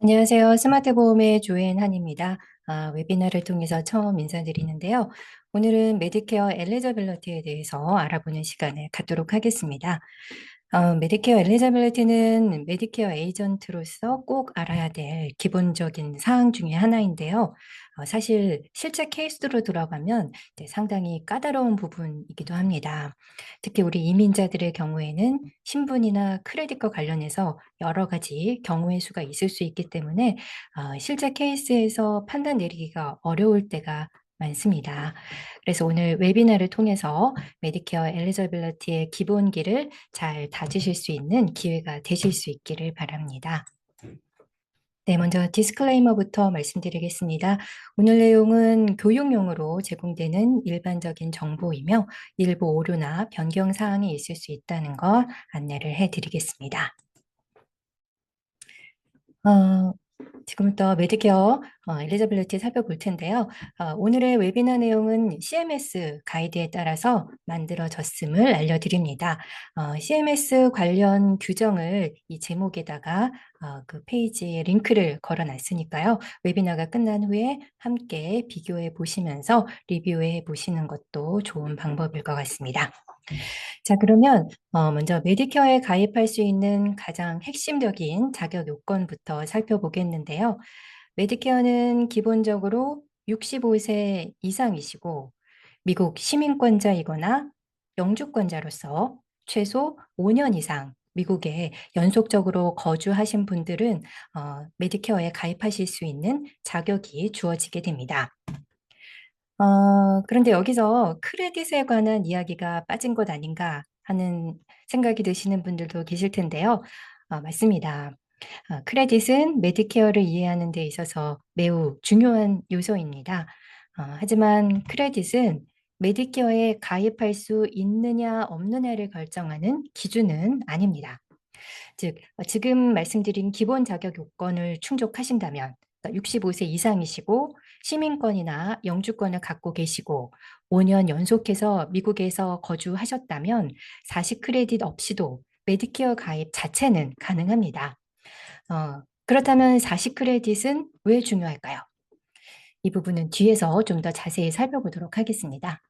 안녕하세요. 스마트 보험의 조앤한입니다. 웨비나를 통해서 처음 인사드리는데요. 오늘은 메디케어 엘리저빌리티에 대해서 알아보는 시간을 갖도록 하겠습니다. 메디케어 엘리저빌리티는 메디케어 에이전트로서 꼭 알아야 될 기본적인 사항 중에 하나인데요. 사실 실제 케이스로 들어가면 이제 상당히 까다로운 부분이기도 합니다. 특히 우리 이민자들의 경우에는 신분이나 크레딧과 관련해서 여러 가지 경우의 수가 있을 수 있기 때문에 실제 케이스에서 판단 내리기가 어려울 때가 많습니다. 그래서 오늘 웨비나를 통해서 메디케어 엘리저빌리티의 기본기를 잘 다지실 수 있는 기회가 되실 수 있기를 바랍니다. 네, 먼저 디스클레이머부터 말씀드리겠습니다. 오늘 내용은 교육용으로 제공되는 일반적인 정보이며 일부 오류나 변경 사항이 있을 수 있다는 것 안내를 해드리겠습니다. 지금부터 메디케어 엘리저빌리티 살펴볼 텐데요. 오늘의 웨비나 내용은 CMS 가이드에 따라서 만들어졌음을 알려드립니다. CMS 관련 규정을 이 제목에다가 그 페이지에 링크를 걸어놨으니까요. 웨비나가 끝난 후에 함께 비교해 보시면서 리뷰해 보시는 것도 좋은 방법일 것 같습니다. 자, 그러면 먼저 메디케어에 가입할 수 있는 가장 핵심적인 자격 요건부터 살펴보겠는데요. 메디케어는 기본적으로 65세 이상이시고 미국 시민권자이거나 영주권자로서 최소 5년 이상 미국에 연속적으로 거주하신 분들은 메디케어에 가입하실 수 있는 자격이 주어지게 됩니다. 그런데 여기서 크레딧에 관한 이야기가 빠진 것 아닌가 하는 생각이 드시는 분들도 계실 텐데요. 맞습니다. 크레딧은 메디케어를 이해하는 데 있어서 매우 중요한 요소입니다. 하지만 크레딧은 메디케어에 가입할 수 있느냐 없느냐를 결정하는 기준은 아닙니다. 즉, 지금 말씀드린 기본 자격 요건을 충족하신다면, 그러니까 65세 이상이시고 시민권이나 영주권을 갖고 계시고 5년 연속해서 미국에서 거주하셨다면 40 크레딧 없이도 메디케어 가입 자체는 가능합니다. 그렇다면 40 크레딧은 왜 중요할까요? 이 부분은 뒤에서 좀 더 자세히 살펴보도록 하겠습니다.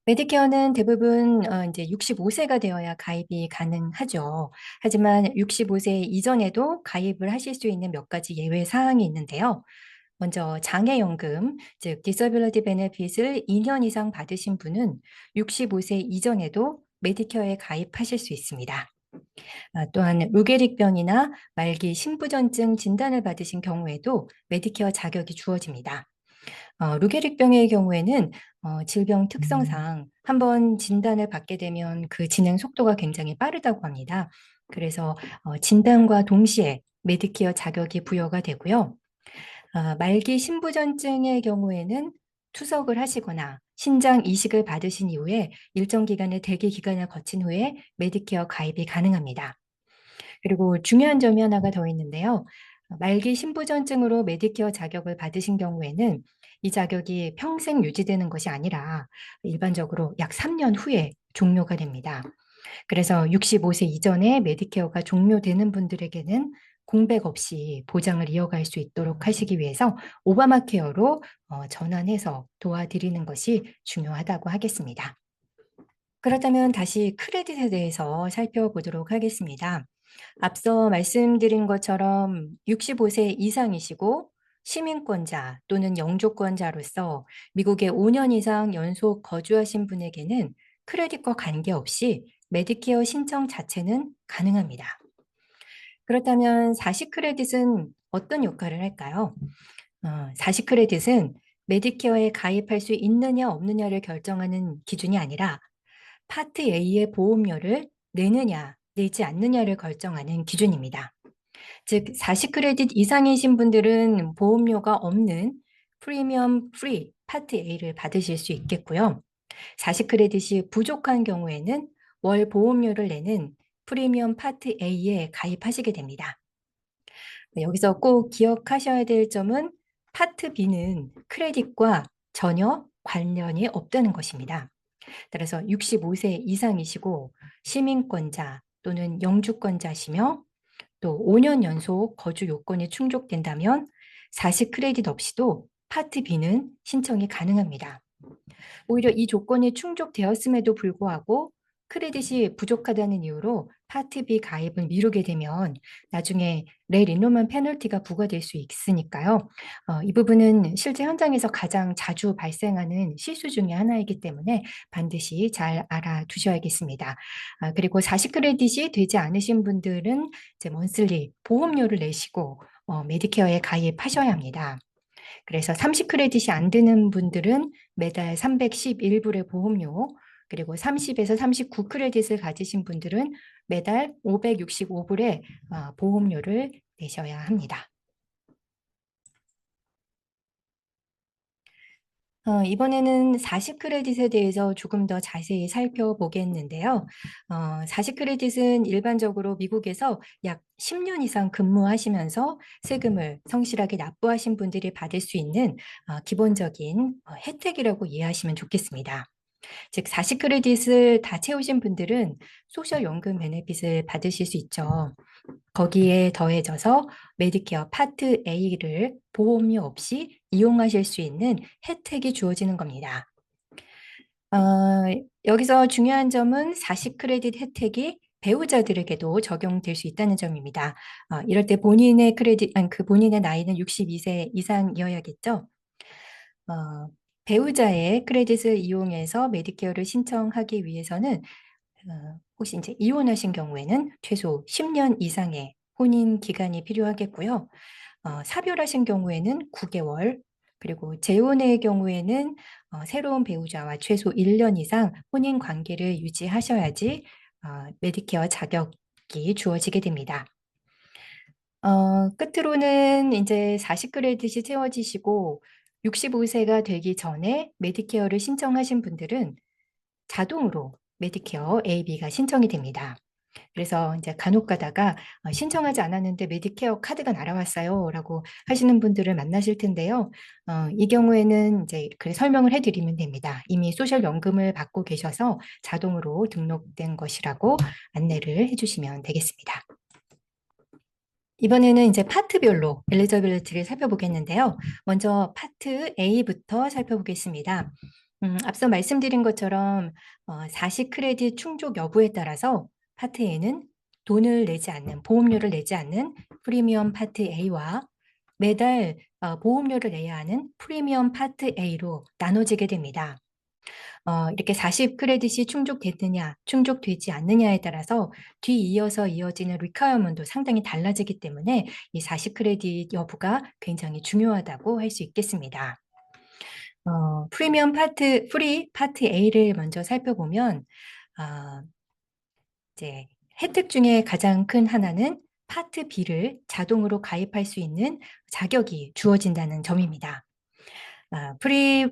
메디케어는 대부분 이제 65세가 되어야 가입이 가능하죠. 하지만 65세 이전에도 가입을 하실 수 있는 몇 가지 예외 사항이 있는데요. 먼저 장애연금, 즉 디서빌리티 베네핏을 2년 이상 받으신 분은 65세 이전에도 메디케어에 가입하실 수 있습니다. 또한 루게릭병이나 말기 심부전증 진단을 받으신 경우에도 메디케어 자격이 주어집니다. 루게릭병의 경우에는 질병 특성상 한번 진단을 받게 되면 그 진행 속도가 굉장히 빠르다고 합니다. 그래서 진단과 동시에 메디케어 자격이 부여가 되고요. 말기 심부전증의 경우에는 투석을 하시거나 신장 이식을 받으신 이후에 일정 기간의 대기 기간을 거친 후에 메디케어 가입이 가능합니다. 그리고 중요한 점이 하나가 더 있는데요. 말기 심부전증으로 메디케어 자격을 받으신 경우에는 이 자격이 평생 유지되는 것이 아니라 일반적으로 약 3년 후에 종료가 됩니다. 그래서 65세 이전에 메디케어가 종료되는 분들에게는 공백 없이 보장을 이어갈 수 있도록 하시기 위해서 오바마 케어로 전환해서 도와드리는 것이 중요하다고 하겠습니다. 그렇다면 다시 크레딧에 대해서 살펴보도록 하겠습니다. 앞서 말씀드린 것처럼 65세 이상이시고 시민권자 또는 영주권자로서 미국에 5년 이상 연속 거주하신 분에게는 크레딧과 관계없이 메디케어 신청 자체는 가능합니다. 그렇다면 40 크레딧은 어떤 역할을 할까요? 40 크레딧은 메디케어에 가입할 수 있느냐 없느냐를 결정하는 기준이 아니라 파트 A의 보험료를 내느냐 내지 않느냐를 결정하는 기준입니다. 즉 40 크레딧 이상이신 분들은 보험료가 없는 프리미엄 프리 파트 A를 받으실 수 있겠고요. 40 크레딧이 부족한 경우에는 월 보험료를 내는 프리미엄 파트 A에 가입하시게 됩니다. 여기서 꼭 기억하셔야 될 점은 파트 B는 크레딧과 전혀 관련이 없다는 것입니다. 따라서 65세 이상이시고 시민권자 또는 영주권자시며 또 5년 연속 거주 요건이 충족된다면 40 크레딧 없이도 파트 B는 신청이 가능합니다. 오히려 이 조건이 충족되었음에도 불구하고 크레딧이 부족하다는 이유로 파트 B 가입을 미루게 되면 나중에 레인로먼 페널티가 부과될 수 있으니까요. 이 부분은 실제 현장에서 가장 자주 발생하는 실수 중에 하나이기 때문에 반드시 잘 알아두셔야겠습니다. 그리고 40 크레딧이 되지 않으신 분들은 이제 먼슬리 보험료를 내시고 메디케어에 가입하셔야 합니다. 그래서 30 크레딧이 안 되는 분들은 매달 311불의 보험료, 그리고 30에서 39 크레딧을 가지신 분들은 매달 565불의 보험료를 내셔야 합니다. 이번에는 40 크레딧에 대해서 조금 더 자세히 살펴보겠는데요. 40 크레딧은 일반적으로 미국에서 약 10년 이상 근무하시면서 세금을 성실하게 납부하신 분들이 받을 수 있는 기본적인 혜택이라고 이해하시면 좋겠습니다. 즉 40 크레딧을 다 채우신 분들은 소셜 연금 베네핏을 받으실 수 있죠. 거기에 더해져서 메디케어 파트 A를 보험료 없이 이용하실 수 있는 혜택이 주어지는 겁니다. 어, 여기서 중요한 점은 40 크레딧 혜택이 배우자들에게도 적용될 수 있다는 점입니다. 이럴 때 본인의 본인의 나이는 62세 이상이어야겠죠. 어, 배우자의 크레딧을 이용해서 메디케어를 신청하기 위해서는 혹시 이제 이혼하신 경우에는 최소 10년 이상의 혼인 기간이 필요하겠고요. 사별하신 경우에는 9개월, 그리고 재혼의 경우에는 새로운 배우자와 최소 1년 이상 혼인 관계를 유지하셔야지 메디케어 자격이 주어지게 됩니다. 끝으로는 이제 40 크레딧이 채워지시고 65세가 되기 전에 메디케어를 신청하신 분들은 자동으로 메디케어 A, B가 신청이 됩니다. 그래서 이제 간혹 가다가 신청하지 않았는데 메디케어 카드가 날아왔어요 라고 하시는 분들을 만나실 텐데요. 이 경우에는 이제 그 설명을 해드리면 됩니다. 이미 소셜 연금을 받고 계셔서 자동으로 등록된 것이라고 안내를 해주시면 되겠습니다. 이번에는 이제 파트별로 엘리저빌리티를 살펴보겠는데요. 먼저 파트 A부터 살펴보겠습니다. 앞서 말씀드린 것처럼 40 크레딧 충족 여부에 따라서 파트 A는 돈을 내지 않는, 보험료를 내지 않는 프리미엄 파트 A와 매달 보험료를 내야 하는 프리미엄 파트 A로 나눠지게 됩니다. 이렇게 40 크레딧이 충족됐느냐, 충족되지 않느냐에 따라서 뒤이어서 이어지는 리퀘어먼트도 상당히 달라지기 때문에 이 40 크레딧 여부가 굉장히 중요하다고 할 수 있겠습니다. 프리미엄 파트, 프리 파트 A를 먼저 살펴보면 이제 혜택 중에 가장 큰 하나는 파트 B를 자동으로 가입할 수 있는 자격이 주어진다는 점입니다. 프리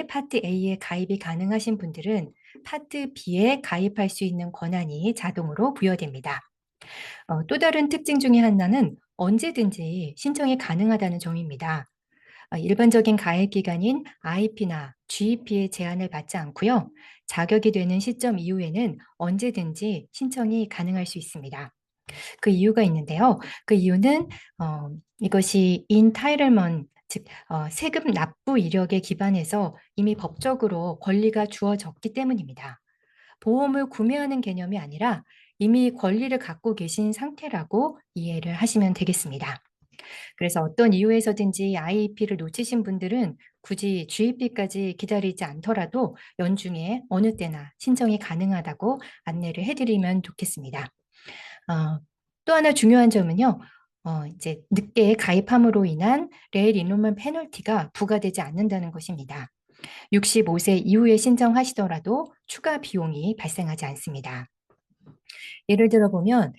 파트 A에 가입이 가능하신 분들은 파트 B에 가입할 수 있는 권한이 자동으로 부여됩니다. 또 다른 특징 중에 하나는 언제든지 신청이 가능하다는 점입니다. 일반적인 가입 기간인 IP나 GEP의 제한을 받지 않고요. 자격이 되는 시점 이후에는 언제든지 신청이 가능할 수 있습니다. 그 이유가 있는데요. 그 이유는 이것이 entitlement, 즉 세금 납부 이력에 기반해서 이미 법적으로 권리가 주어졌기 때문입니다. 보험을 구매하는 개념이 아니라 이미 권리를 갖고 계신 상태라고 이해를 하시면 되겠습니다. 그래서 어떤 이유에서든지 IEP를 놓치신 분들은 굳이 GEP까지 기다리지 않더라도 연중에 어느 때나 신청이 가능하다고 안내를 해드리면 좋겠습니다. 또 하나 중요한 점은요. 이제 늦게 가입함으로 인한 레일 인로먼 페널티가 부과되지 않는다는 것입니다. 65세 이후에 신청하시더라도 추가 비용이 발생하지 않습니다. 예를 들어 보면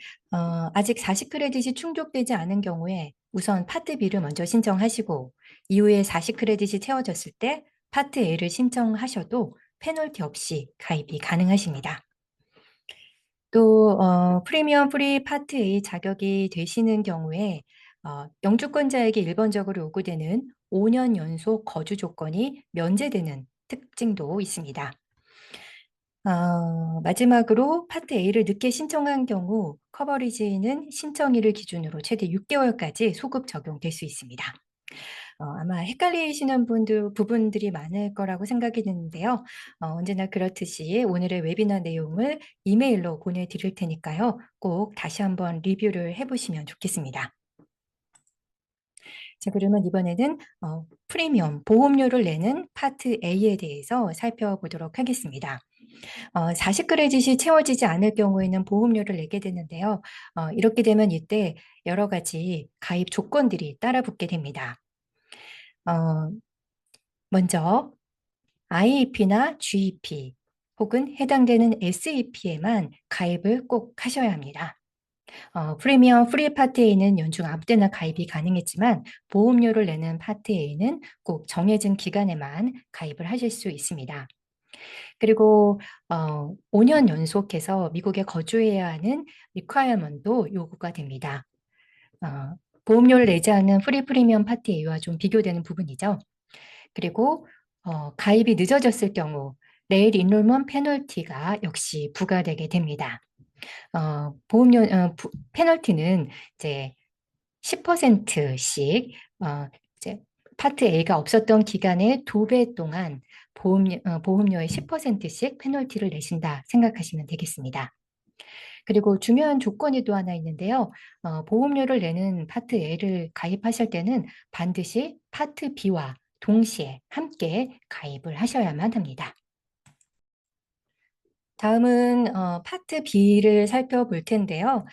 아직 40 크레딧이 충족되지 않은 경우에 우선 파트 B를 먼저 신청하시고 이후에 40 크레딧이 채워졌을 때 파트 A를 신청하셔도 페널티 없이 가입이 가능하십니다. 또 프리미엄 프리 파트 A 자격이 되시는 경우에 영주권자에게 일반적으로 요구되는 5년 연속 거주 조건이 면제되는 특징도 있습니다. 마지막으로 파트 A를 늦게 신청한 경우 커버리지는 신청일을 기준으로 최대 6개월까지 소급 적용될 수 있습니다. 아마 헷갈리시는 부분들이 많을 거라고 생각이 드는데요. 언제나 그렇듯이 오늘의 웨비나 내용을 이메일로 보내드릴 테니까요. 꼭 다시 한번 리뷰를 해보시면 좋겠습니다. 자, 그러면 이번에는 프리미엄 보험료를 내는 파트 A에 대해서 살펴보도록 하겠습니다. 40크레딧이 채워지지 않을 경우에는 보험료를 내게 되는데요. 이렇게 되면 이때 여러 가지 가입 조건들이 따라붙게 됩니다. 어, 먼저 IEP나 GEP 혹은 해당되는 SEP에만 가입을 꼭 하셔야 합니다. 프리미엄 프리 파트 A는 연중 아무 때나 가입이 가능했지만 보험료를 내는 파트 A는 꼭 정해진 기간에만 가입을 하실 수 있습니다. 그리고 5년 연속해서 미국에 거주해야 하는 리퀘어먼트도 요구가 됩니다. 보험료를 내지 않은 프리 프리미엄 파트 A와 좀 비교되는 부분이죠. 그리고 가입이 늦어졌을 경우 레일 인롤먼 페널티가 역시 부과되게 됩니다. 보험료 페널티는 이제 10%씩 이제 파트 A가 없었던 기간의 2배 동안 보험료의 10%씩 페널티를 내신다 생각하시면 되겠습니다. 그리고 중요한 조건이 또 하나 있는데요. 보험료를 내는 파트 A를 가입하실 때는 반드시 파트 B와 동시에 함께 가입을 하셔야만 합니다. 다음은 파트 B를 살펴볼 텐데요.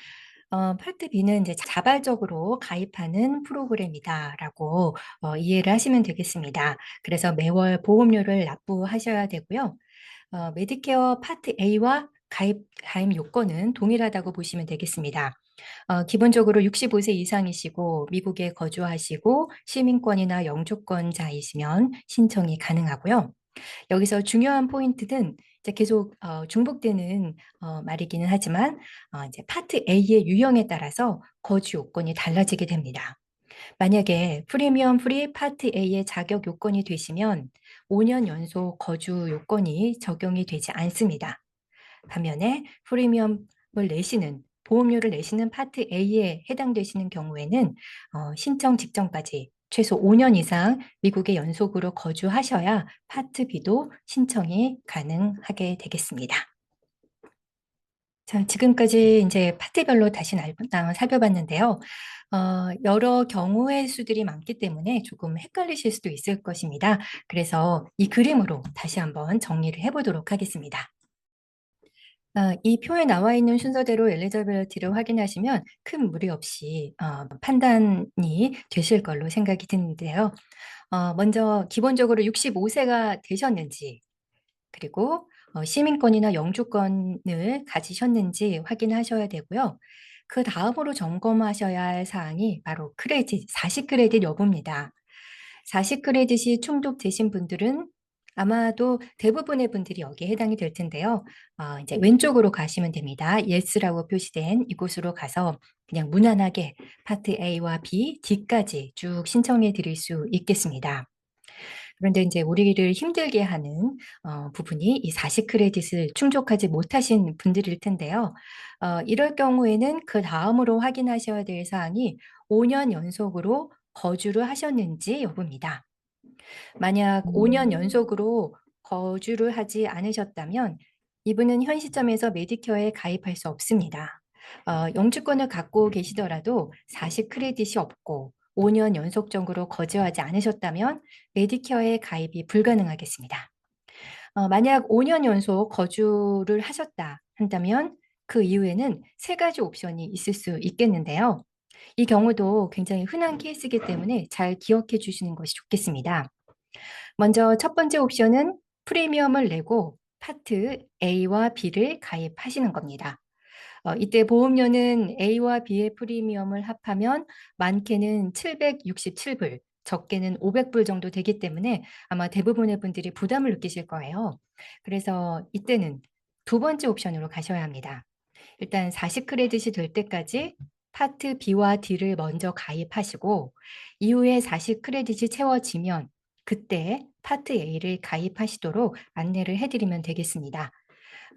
파트 B는 이제 자발적으로 가입하는 프로그램이다라고 이해를 하시면 되겠습니다. 그래서 매월 보험료를 납부하셔야 되고요. 메디케어 파트 A와 가입 요건은 동일하다고 보시면 되겠습니다. 기본적으로 65세 이상이시고 미국에 거주하시고 시민권이나 영주권자이시면 신청이 가능하고요. 여기서 중요한 포인트는 이제 계속 중복되는 말이기는 하지만 이제 파트 A의 유형에 따라서 거주 요건이 달라지게 됩니다. 만약에 프리미엄 프리 파트 A의 자격 요건이 되시면 5년 연속 거주 요건이 적용이 되지 않습니다. 반면에 프리미엄을 내시는 보험료를 내시는 파트 A에 해당되시는 경우에는 신청 직전까지 최소 5년 이상 미국에 연속으로 거주하셔야 파트 B도 신청이 가능하게 되겠습니다. 자, 지금까지 이제 파트별로 다시 살펴봤는데요. 여러 경우의 수들이 많기 때문에 조금 헷갈리실 수도 있을 것입니다. 그래서 이 그림으로 다시 한번 정리를 해보도록 하겠습니다. 이 표에 나와 있는 순서대로 엘리저빌리티를 확인하시면 큰 무리 없이 판단이 되실 걸로 생각이 드는데요. 먼저 기본적으로 65세가 되셨는지 그리고 시민권이나 영주권을 가지셨는지 확인하셔야 되고요. 그 다음으로 점검하셔야 할 사항이 바로 크레딧, 40크레딧 여부입니다. 40크레딧이 충족되신 분들은 아마도 대부분의 분들이 여기에 해당이 될 텐데요. 이제 왼쪽으로 가시면 됩니다. Yes라고 표시된 이곳으로 가서 그냥 무난하게 파트 A와 B, D까지 쭉 신청해 드릴 수 있겠습니다. 그런데 이제 우리를 힘들게 하는 부분이 이 40크레딧을 충족하지 못하신 분들일 텐데요. 이럴 경우에는 그 다음으로 확인하셔야 될 사항이 5년 연속으로 거주를 하셨는지 여부입니다. 만약 5년 연속으로 거주를 하지 않으셨다면 이분은 현 시점에서 메디케어에 가입할 수 없습니다. 영주권을 갖고 계시더라도 40크레딧이 없고 5년 연속적으로 거주하지 않으셨다면 메디케어에 가입이 불가능하겠습니다. 만약 5년 연속 거주를 하셨다 한다면 그 이후에는 세 가지 옵션이 있을 수 있겠는데요. 이 경우도 굉장히 흔한 케이스이기 때문에 잘 기억해 주시는 것이 좋겠습니다. 먼저 첫 번째 옵션은 프리미엄을 내고 파트 A와 B를 가입하시는 겁니다. 이때 보험료는 A와 B의 프리미엄을 합하면 많게는 767불, 적게는 500불 정도 되기 때문에 아마 대부분의 분들이 부담을 느끼실 거예요. 그래서 이때는 두 번째 옵션으로 가셔야 합니다. 일단 40크레딧이 될 때까지 파트 B와 D를 먼저 가입하시고 이후에 40크레딧이 채워지면 그때 파트 A를 가입하시도록 안내를 해드리면 되겠습니다.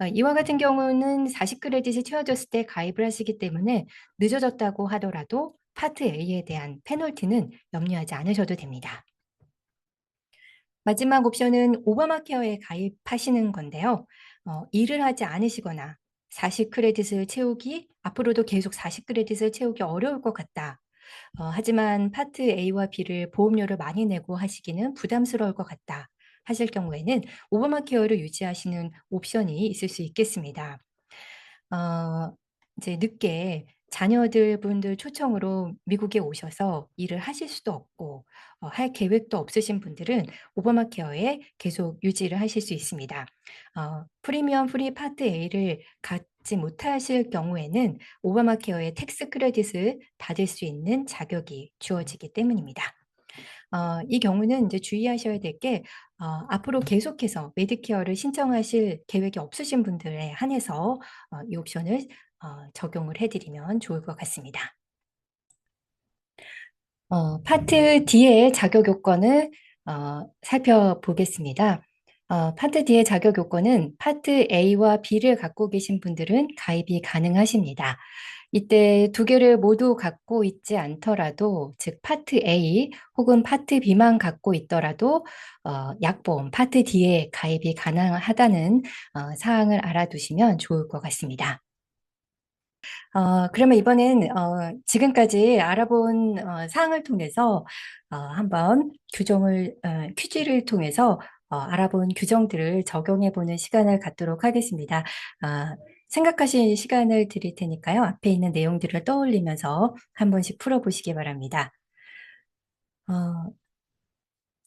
이와 같은 경우는 40 크레딧이 채워졌을 때 가입을 하시기 때문에 늦어졌다고 하더라도 파트 A에 대한 페널티는 염려하지 않으셔도 됩니다. 마지막 옵션은 오바마 케어에 가입하시는 건데요. 일을 하지 않으시거나 40 크레딧을 채우기 앞으로도 계속 40 크레딧을 채우기 어려울 것 같다. 하지만 파트 A와 B를 보험료를 많이 내고 하시기는 부담스러울 것 같다 하실 경우에는 오바마 케어를 유지하시는 옵션이 있을 수 있겠습니다. 어 이제 늦게 자녀들 분들 초청으로 미국에 오셔서 일을 하실 수도 없고 할 계획도 없으신 분들은 오바마 케어에 계속 유지를 하실 수 있습니다. 프리미엄 프리 파트 A를 갖지 못하실 경우에는 오바마 케어의 텍스 크레딧을 받을 수 있는 자격이 주어지기 때문입니다. 이 경우는 이제 주의하셔야 될 게 앞으로 계속해서 메디케어를 신청하실 계획이 없으신 분들에 한해서 이 옵션을 적용을 해 드리면 좋을 것 같습니다. 파트 D의 자격 요건을 살펴보겠습니다. 파트 D의 자격 요건은 파트 A와 B를 갖고 계신 분들은 가입이 가능하십니다. 이때 두 개를 모두 갖고 있지 않더라도 즉 파트 A 혹은 파트 B만 갖고 있더라도 약보험 파트 D에 가입이 가능하다는 사항을 알아두시면 좋을 것 같습니다. 그러면 이번엔 지금까지 알아본 사항을 통해서 한번 퀴즈를 통해서 알아본 규정들을 적용해 보는 시간을 갖도록 하겠습니다. 생각하실 시간을 드릴 테니까요. 앞에 있는 내용들을 떠올리면서 한 번씩 풀어보시기 바랍니다. 어,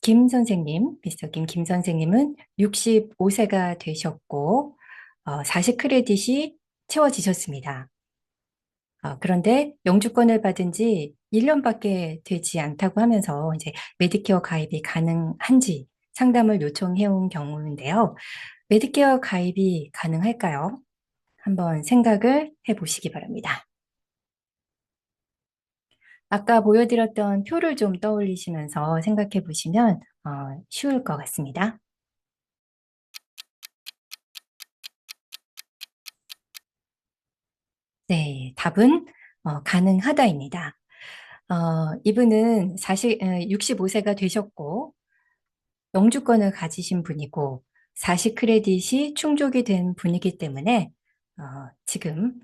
김 선생님, 미스터 김 선생님은 65세가 되셨고 40 크레딧이 채워지셨습니다. 그런데 영주권을 받은 지 1년밖에 되지 않다고 하면서 이제 메디케어 가입이 가능한지 상담을 요청해 온 경우인데요. 메디케어 가입이 가능할까요? 한번 생각을 해 보시기 바랍니다. 아까 보여드렸던 표를 좀 떠올리시면서 생각해 보시면 쉬울 것 같습니다. 네, 답은 가능하다입니다. 이분은 65세가 되셨고 영주권을 가지신 분이고 40 크레딧이 충족이 된 분이기 때문에 지금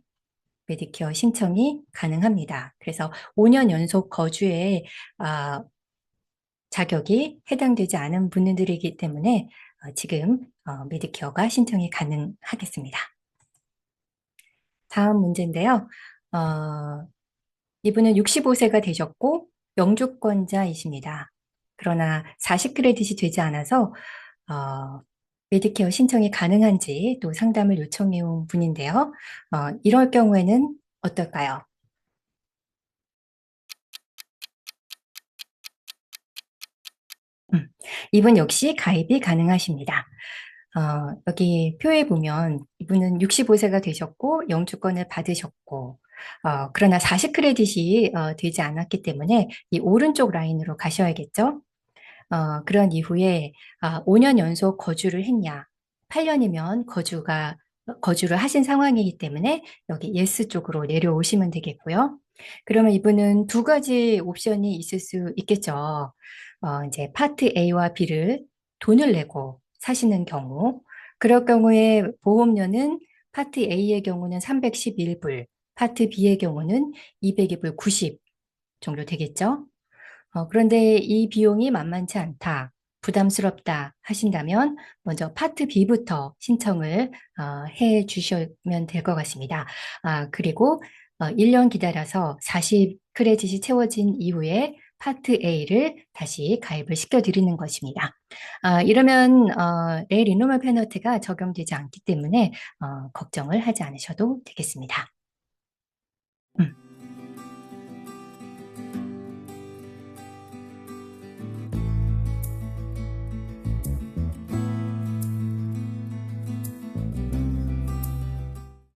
메디케어 신청이 가능합니다. 그래서 5년 연속 거주에 자격이 해당되지 않은 분들이기 때문에 지금 메디케어가 신청이 가능하겠습니다. 다음 문제인데요. 어, 이분은 65세가 되셨고 영주권자이십니다. 그러나 40 크레딧이 되지 않아서 메디케어 신청이 가능한지 또 상담을 요청해 온 분인데요. 이럴 경우에는 어떨까요? 이분 역시 가입이 가능하십니다. 여기 표에 보면 이분은 65세가 되셨고 영주권을 받으셨고 그러나 40 크레딧이 되지 않았기 때문에 이 오른쪽 라인으로 가셔야겠죠? 그런 이후에 5년 연속 거주를 했냐, 8년이면 거주를 하신 상황이기 때문에 여기 예스 쪽으로 내려오시면 되겠고요. 그러면 이분은 두 가지 옵션이 있을 수 있겠죠. 이제 파트 A와 B를 돈을 내고 사시는 경우, 그럴 경우에 보험료는 파트 A의 경우는 311불, 파트 B의 경우는 202불 90 정도 되겠죠. 그런데 이 비용이 만만치 않다, 부담스럽다 하신다면 먼저 파트 B부터 신청을 해 주시면 될 것 같습니다. 그리고 1년 기다려서 40 크레딧이 채워진 이후에 파트 A를 다시 가입을 시켜드리는 것입니다. 이러면 레일 리노멀 페널티가 적용되지 않기 때문에 걱정을 하지 않으셔도 되겠습니다.